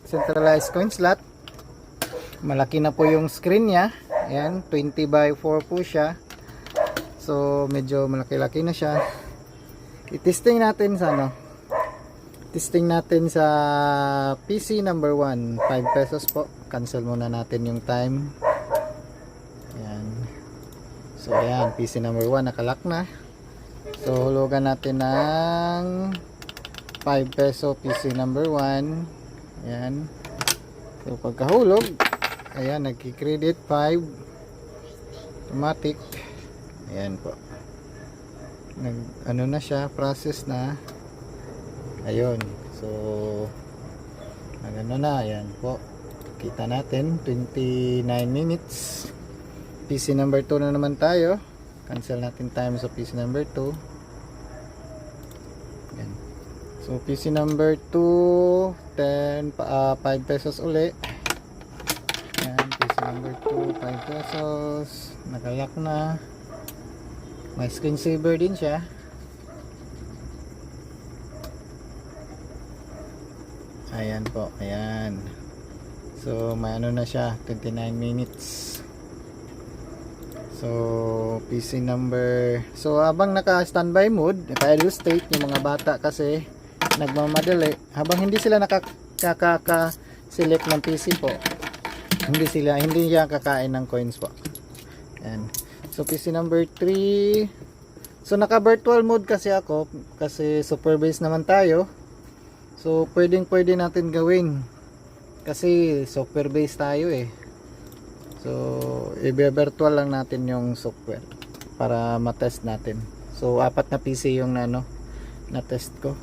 centralized coin slot. Malaki na po yung screen niya. Ayan, 20 by 4 po siya. So medyo malaki-laki na siya. I-testing natin sa testing natin sa PC number 1, 5 pesos po. Cancel muna natin yung time. Ayan. So ayan, PC number 1 nakalock na. So hulugan natin ng 5 peso PC number 1. Ayan. So pagkahulog, ayan, nagki-credit 5 automatic. Ayan po. Ano na siya, process na. Ayun. So nagano na, ayan po. Kita natin 29 minutes. PC number 2 na naman tayo. Cancel natin time sa PC number 2. Ayan. So PC number 2, 5 pesos uli. Ayan, PC number 2, 5 pesos. Nakalock na. May screensaver din siya. Ayan po, ayan. So may ano na siya, 29 minutes. So PC number, so habang naka standby mode, naka idle state yung mga bata kasi nagmamadali, habang hindi sila select ng PC po, hindi niya kakain ng coins po. Ayan. So PC number 3, so naka virtual mode kasi ako, kasi super base naman tayo. So pwede natin gawin kasi software base tayo eh. So i-virtual lang natin yung software para ma-test natin. So 4 na PC yung na test ko.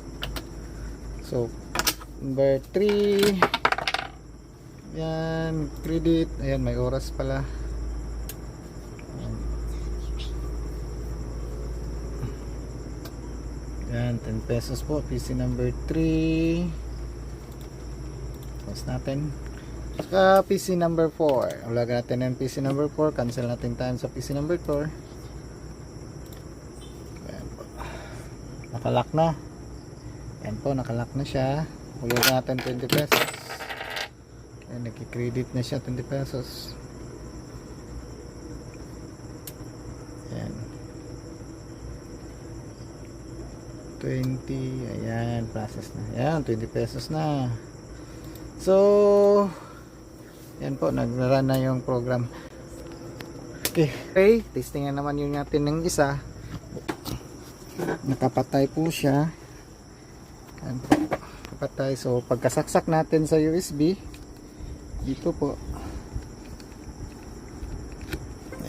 So number 3, yan, credit, ayan, may oras pala. Yan, 10 pesos po, PC number 3. Pause natin. Saka PC number 4. Ulagan natin yung PC number 4. Cancel natin time sa PC number 4. Yan po. Nakalock na. Yan po, nakalock na siya. Ulagan natin 20 pesos. Yan, nagki-credit na siya 20 pesos. Yan. 20, ayan, process na. Ayan, 20 pesos na. So, yan po, nag-run na yung program. Okay, testingan naman yung natin ng isa. Nakapatay po siya. Ayan po, nakapatay. So, pagkasaksak natin sa USB, dito po.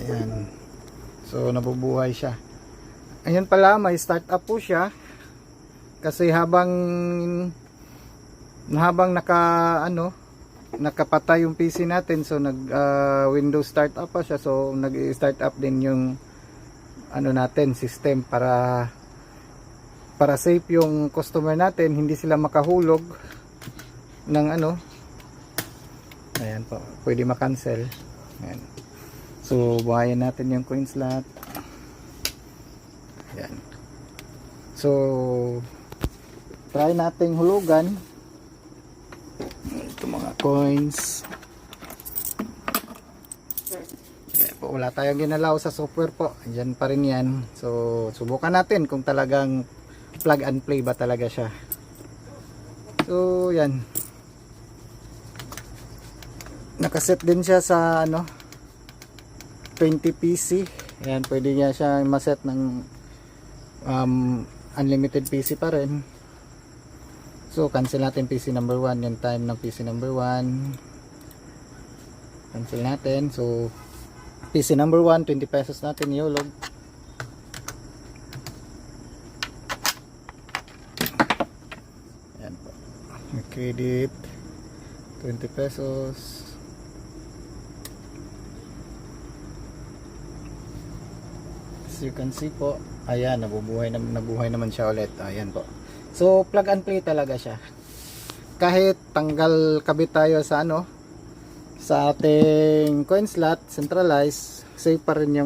Ayan. So, nabubuhay siya. Ayan pala, may start up po siya. Kasi habang nakapatay yung PC natin, so Windows start up pa siya, so nag-start up din yung natin system para safe yung customer natin, hindi sila makahulog ng ayan po, pwede ma-cancel. Ayan. So buhayin natin yung coin slot. Ayan. So try nating hulugan ito mga coins. Ayan po, wala tayong ginalaw sa software po, andyan pa rin yan. So subukan natin kung talagang plug and play ba talaga siya. So yan, nakaset din siya sa 20 PC. Ayan, pwede niya siya maset ng unlimited PC pa rin. So cancel natin PC number 1, yung time ng PC number 1, cancel natin. So PC number 1, 20 pesos natin iulog. Ayan po, credit 20 pesos. As you can see po, ayan, nabubuhay naman siya ulit. Ayan po. So plug and play talaga siya. Kahit tanggal kabit tayo sa sa ating coin slot centralized, safe pa rin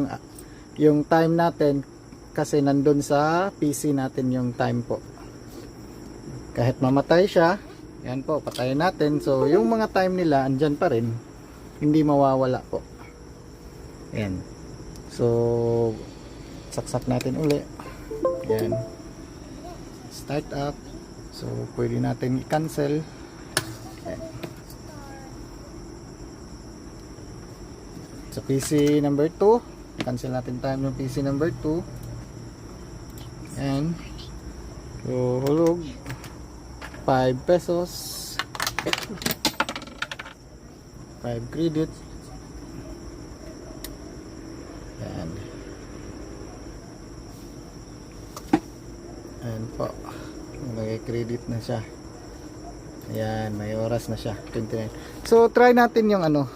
yung time natin kasi nandun sa PC natin yung time po. Kahit mamatay siya, Yan po, patayin natin. So, yung mga time nila, andyan pa rin. Hindi mawawala po. Yan. So, saksak natin uli. Yan. Start up. So, pwede natin i-cancel. Yan. Sa PC number 2, cancel natin time yung PC number 2. Yan. So, hulog 5 pesos, 5 credits. Yan. Ayan po, may credit na siya. Ayan, may oras na siya, 29. So try natin yung ano,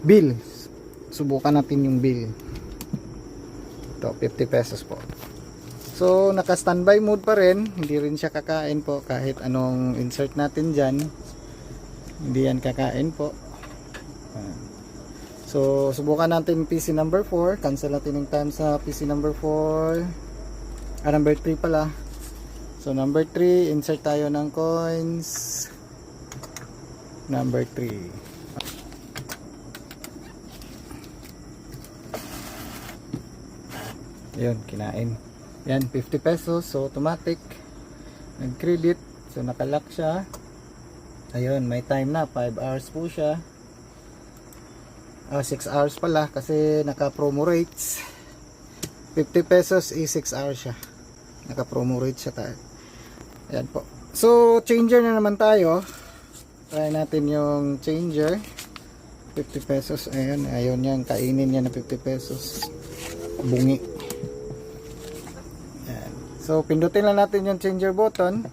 bill. Subukan natin yung bill. Ito, 50 pesos po. So naka standby mode pa rin, hindi rin siya kakain po kahit anong insert natin dyan, hindi yan kakain po. So subukan natin PC number 4, cancel natin yung time sa PC number 4, number 3 pala. So number 3, insert tayo ng coins, number 3. Yun, kinain. Yan, 50 pesos. So automatic nag-credit. So nakalock siya. Ayun, may time na, 5 hours po siya. 6 hours pala kasi naka promo rates. 50 pesos is 6 hours siya. Naka promo rates siya tayo. Ayan po. So changer na naman tayo. Try natin yung changer. 50 pesos. Ayun, ayun yan, kainin niya na 50 pesos. Bungi. Ayan. So pindutin lang natin yung changer button.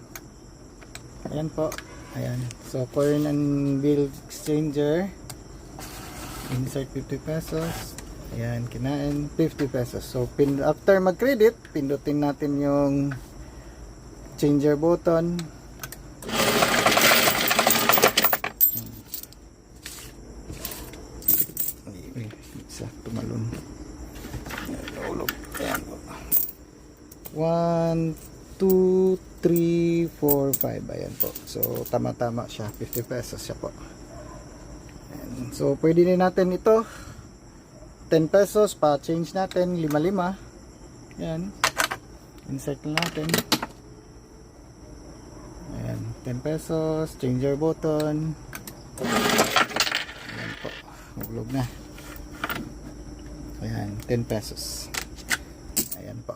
Ayan po. Ayan. So coin and bill exchanger. Insert 50 pesos. Ayan, kinain 50 pesos. So after mag-credit, pindutin natin yung changer button. Isa tumalon. Ulog. Ayan po. 1, 2, 3, 4, 5. Ayan po. So tama-tama siya. 50 pesos siya po. Ayan. So pwede din natin ito 10 pesos pa change natin 5-5. Ayan. Insert na natin. Ayan. 10 pesos. Changer button. Ayan po. Ulog na. Ayan. 10 pesos. Ayan po.